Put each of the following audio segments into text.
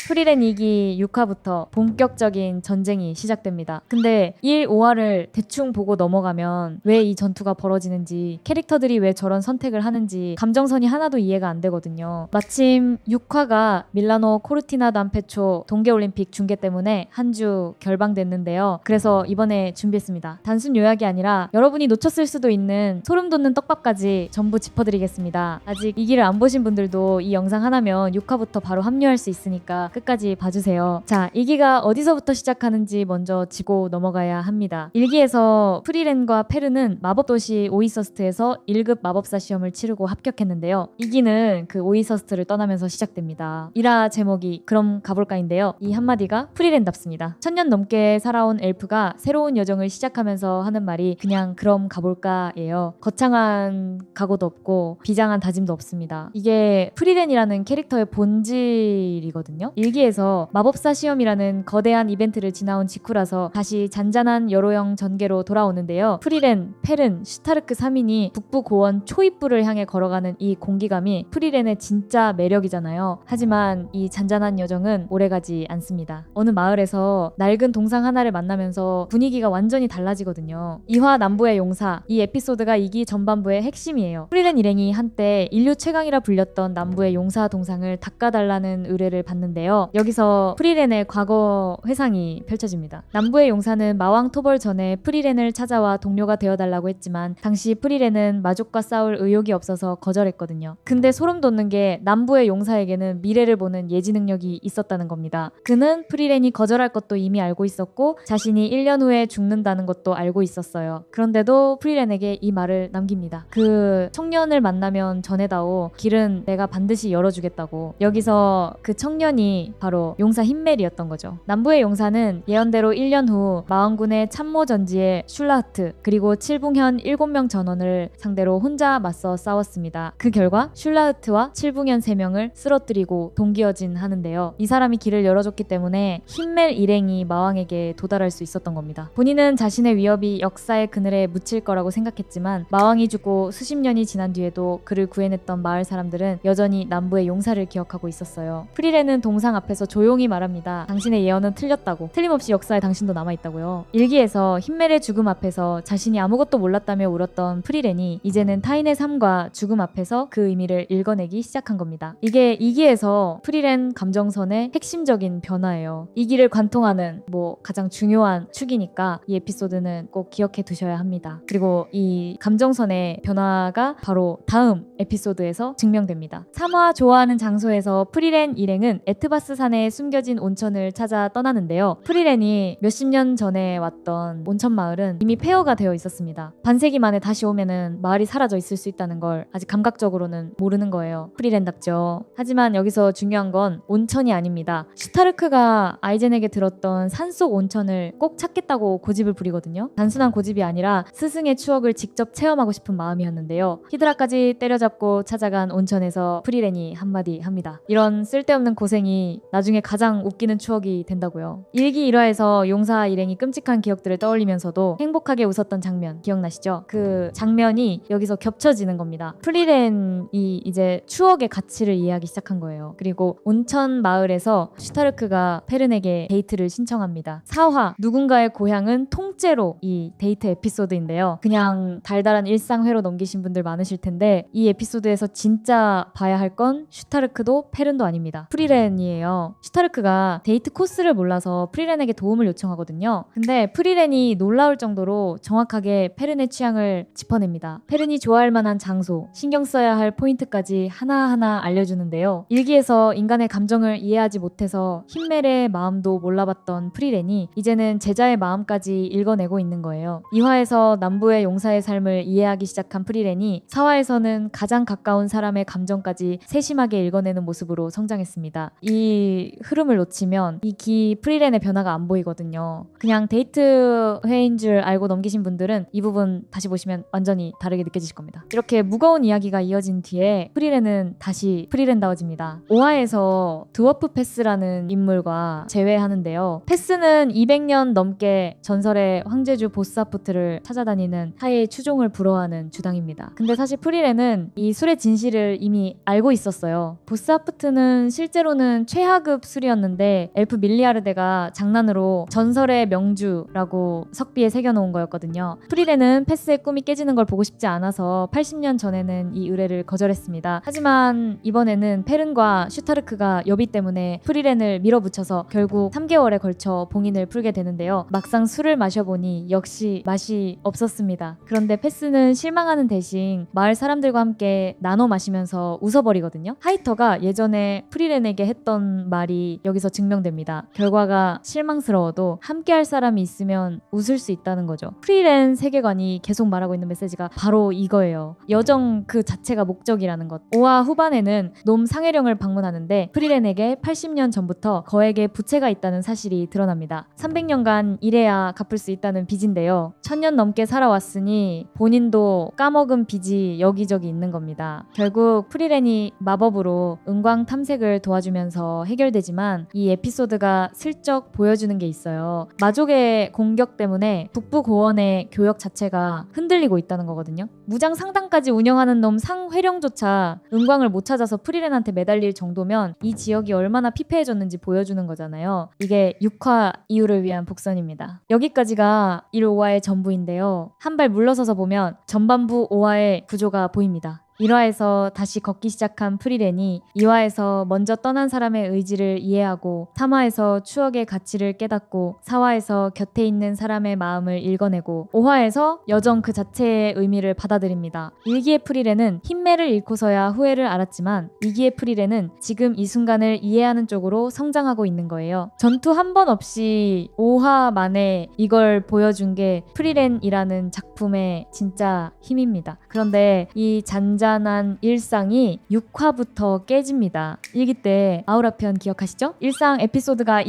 프리렌 2기 6화부터 본격적인 전쟁이 시작됩니다. 근데 1, 5화를 대충 보고 넘어가면 왜 이 전투가 벌어지는지, 캐릭터들이 왜 저런 선택을 하는지 감정선이 하나도 이해가 안 되거든요. 마침 6화가 밀라노 코르티나 담페초 동계올림픽 중계 때문에 한 주 결방됐는데요. 그래서 이번에 준비했습니다. 단순 요약이 아니라 여러분이 놓쳤을 수도 있는 소름 돋는 떡밥까지 전부 짚어드리겠습니다. 아직 2기를 안 보신 분들도 이 영상 하나면 6화부터 바로 합류할 수 있으니까 끝까지 봐주세요. 자, 2기가 어디서부터 시작하는지 먼저 짚고 넘어가야 합니다. 1기에서 프리렌과 페르는 마법도시 오이서스트에서 1급 마법사 시험을 치르고 합격했는데요. 2기는 그 오이서스트를 떠나면서 시작됩니다. 1화 제목이 그럼 가볼까인데요. 이 한마디가 프리렌답습니다. 1000년 넘게 살아온 엘프가 새로운 여정을 시작하면서 하는 말이 그냥 그럼 가볼까예요. 거창한 각오도 없고 비장한 다짐도 없습니다. 이게 프리렌이라는 캐릭터의 본질이거든요. 1기에서 마법사 시험이라는 거대한 이벤트를 지나온 직후라서 다시 잔잔한 여로형 전개로 돌아오는데요. 프리렌, 페른, 슈타르크 3인이 북부 고원 초입부를 향해 걸어가는 이 공기감이 프리렌의 진짜 매력이잖아요. 하지만 이 잔잔한 여정은 오래가지 않습니다. 어느 마을에서 낡은 동상 하나를 만나면서 분위기가 완전히 달라지거든요. 2화 남부의 용사, 이 에피소드가 2기 전반부의 핵심이에요. 프리렌 일행이 한때 인류 최강이라 불렸던 남부의 용사 동상을 닦아달라는 의뢰를 받는데요. 여기서 프리렌의 과거 회상이 펼쳐집니다. 남부의 용사는 마왕 토벌 전에 프리렌을 찾아와 동료가 되어달라고 했지만 당시 프리렌은 마족과 싸울 의욕이 없어서 거절했거든요. 근데 소름 돋는 게 남부의 용사에게는 미래를 보는 예지 능력이 있었다는 겁니다. 그는 프리렌이 거절할 것도 이미 알고 있었고 자신이 1년 후에 죽는다는 것도 알고 있었어요. 그런데도 프리렌에게 이 말을 남깁니다. 그 청년을 만나면 전해다오. 길은 내가 반드시 열어주겠다고. 여기서 그 청년이 바로 용사 힌멜이었던 거죠. 남부의 용사는 예언대로 1년 후 마왕군의 참모전지에 슐라흐트 그리고 칠붕현 7명 전원을 상대로 혼자 맞서 싸웠습니다. 그 결과 슐라흐트와 칠붕현 3명을 쓰러뜨리고 동기어진 하는데요. 이 사람이 길을 열어줬기 때문에 힌멜 일행이 마왕에게 도달할 수 있었던 겁니다. 본인은 자신의 위협이 역사의 그늘에 묻힐 거라고 생각했지만 마왕이 죽고 수십 년이 지난 뒤에도 그를 구해냈던 마을 사람들은 여전히 남부의 용사를 기억하고 있었어요. 프리렌은 동상 앞에서 조용히 말합니다. 당신의 예언은 틀렸다고. 틀림없이 역사에 당신도 남아있다고요. 1기에서 힌멜의 죽음 앞에서 자신이 아무것도 몰랐다며 울었던 프리렌이 이제는 타인의 삶과 죽음 앞에서 그 의미를 읽어내기 시작한 겁니다. 이게 2기에서 프리렌 감정선의 핵심적인 변화예요. 2기를 관통하는 가장 중요한 축이니까 이 에피소드는 꼭 기억해 두셔야 합니다. 그리고 이 감정선의 변화가 바로 다음 에피소드에서 증명됩니다. 3화 좋아하는 장소에서 프리렌 일행은 에트바스 산에 숨겨진 온천을 찾아 떠나는데요. 프리렌이 몇십 년 전에 왔던 온천 마을은 이미 폐허가 되어 있었습니다. 반세기 만에 다시 오면은 마을이 사라져 있을 수 있다는 걸 아직 감각적으로는 모르는 거예요. 프리렌답죠. 하지만 여기서 중요한 건 온천이 아닙니다. 슈타르크가 아이젠에게 들었던 산속 온천을 꼭 찾겠다고 고집을 부리거든요. 단순한 고집이 아니라 스승의 추억을 직접 체험하고 싶은 마음이었는데요. 히드라까지 때려잡고 찾아간 온천에서 프리렌이 한마디 합니다. 이런 쓸데없는 고생이 나중에 가장 웃기는 추억이 된다고요. 1기 1화에서 용사 일행이 끔찍한 기억들을 떠올리면서도 행복하게 웃었던 장면 기억나시죠? 그 장면이 여기서 겹쳐지는 겁니다. 프리렌이 이제 추억의 가치를 이해하기 시작한 거예요. 그리고 온천 마을에서 슈타르크가 페른에게 데이트를 신청합니다. 4화 누군가의 고향은 통째로 이 데이트 에피소드인데요. 그냥 달달한 일상회로 넘기신 분들 많으실 텐데 이 에피소드에서 진짜 봐야 할 건 슈타르크도 페른도 아닙니다. 프리렌이에요. 슈타르크가 데이트 코스를 몰라서 프리렌에게 도움을 요청하거든요. 근데 프리렌이 놀라울 정도로 정확하게 페른의 취향을 짚어냅니다. 페른이 좋아할 만한 장소, 신경 써야 할 포인트까지 하나하나 알려주는데요. 1기에서 인간의 감정을 이해하지 못해서 힌멜의 마음도 몰라봤던 프리렌이 이제는 제자의 마음까지 읽어내고 있는 거예요. 2화에서 남부의 용사의 삶을 이해하기 시작한 프리렌이 4화에서는 가장 가까운 사람의 감정까지 세심하게 읽어내는 모습으로 성장했습니다. 이 흐름을 놓치면 이 기 프리렌의 변화가 안 보이거든요. 그냥 데이트 회인 줄 알고 넘기신 분들은 이 부분 다시 보시면 완전히 다르게 느껴지실 겁니다. 이렇게 무거운 이야기가 이어진 뒤에 프리렌은 다시 프리렌다워집니다. 5화에서 드워프 패스라는 인물과 재회하는데요. 패스는 200년 넘게 전설의 황제주 보스아프트를 찾아다니는 하의 추종을 부러워하는 주당입니다. 근데 사실 프리렌은 이 술의 진실을 이미 알고 있었어요. 보스아프트는 실제로는 최하급 술이었는데 엘프 밀리아르데가 장난으로 전설의 명주라고 석비에 새겨놓은 거였거든요. 프리렌은 패스의 꿈이 깨지는 걸 보고 싶지 않아서 80년 전에는 이 의뢰를 거절했습니다. 하지만 이번에는 페른과 슈타르크가 여비 때문에 프리렌을 밀어붙여서 결국 3개월에 걸쳐 봉인을 풀게 되는데요. 막상 술을 마셔보니 역시 맛이 없었습니다. 그런데 패스는 실망하는 대신 마을 사람들과 함께 나눠 마시면서 웃어버리거든요. 하이터가 예전에 프리렌에게 했던 말이 여기서 증명됩니다. 결과가 실망스러워도 함께할 사람이 있으면 웃을 수 있다는 거죠. 프리렌 세계관이 계속 말하고 있는 메시지가 바로 이거예요. 여정 그 자체가 목적이라는 것. 5화 후반에는 놈 상해령을 방문하는데 프리렌에게 80년 전부터 거액의 부채가 있다는 사실이 드러납니다. 300년간 일해야 갚을 수 있다는 빚인데요. 1000년 넘게 살아왔으니 본인도 까먹은 빚이 여기저기 있는 겁니다. 결국 프리렌이 마법으로 은광 탐색을 도와주면서 해결되지만 이 에피소드가 슬쩍 보여주는 게 있어요. 마족의 공격 때문에 북부 고원의 교역 자체가 흔들리고 있다는 거거든요. 무장 상당까지 운영하는 놈 상회령조차 은광을 못 찾아서 프리렌한테 매달릴 정도면 이 지역이 얼마나 피폐해졌는지 보여주는 거잖아요. 이게 6화 이후를 위한 복선입니다. 여기까지가 1, 5화의 전부인데요. 한 발 물러서서 보면 전반부 5화의 구조가 보입니다. 1화에서 다시 걷기 시작한 프리렌이 2화에서 먼저 떠난 사람의 의지를 이해하고 3화에서 추억의 가치를 깨닫고 4화에서 곁에 있는 사람의 마음을 읽어내고 5화에서 여정 그 자체의 의미를 받아들입니다. 1기의 프리렌은 힘매를 잃고서야 후회를 알았지만 2기의 프리렌은 지금 이 순간을 이해하는 쪽으로 성장하고 있는 거예요. 전투 한 번 없이 5화 만에 이걸 보여준 게 프리렌이라는 작품의 진짜 힘입니다. 그런데 이 잔잔한 일상이 6화부터 깨집니다. 1기 때 아우라편 기억하시죠? 일상 에피소드가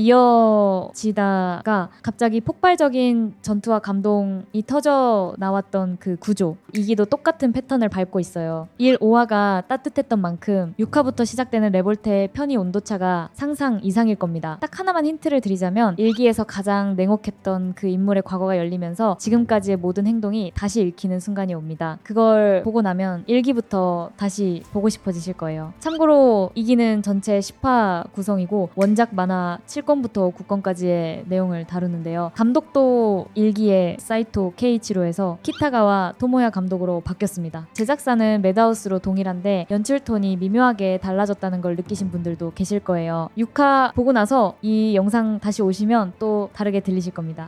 이어지다가 갑자기 폭발적인 전투와 감동이 터져 나왔던 그 구조. 2기도 똑같은 패턴을 밟고 있어요. 1, 5화가 따뜻했던 만큼 6화부터 시작되는 레볼테의 편의 온도차가 상상 이상일 겁니다. 딱 하나만 힌트를 드리자면 1기에서 가장 냉혹했던 그 인물의 과거가 열리면서 지금까지의 모든 행동이 다시 읽히는 순간이 옵니다. 그걸 보고 나면 1기부터 다시 보고 싶어지실 거예요. 참고로 2기는 전체 10화 구성이고 원작 만화 7권부터 9권까지의 내용을 다루는데요. 감독도 1기의 사이토 케이치로에서 키타가와 토모야 감독으로 바뀌었습니다. 제작사는 매드하우스로 동일한데 연출 톤이 미묘하게 달라졌다는 걸 느끼신 분들도 계실 거예요. 6화 보고 나서 이 영상 다시 오시면 또 다르게 들리실 겁니다.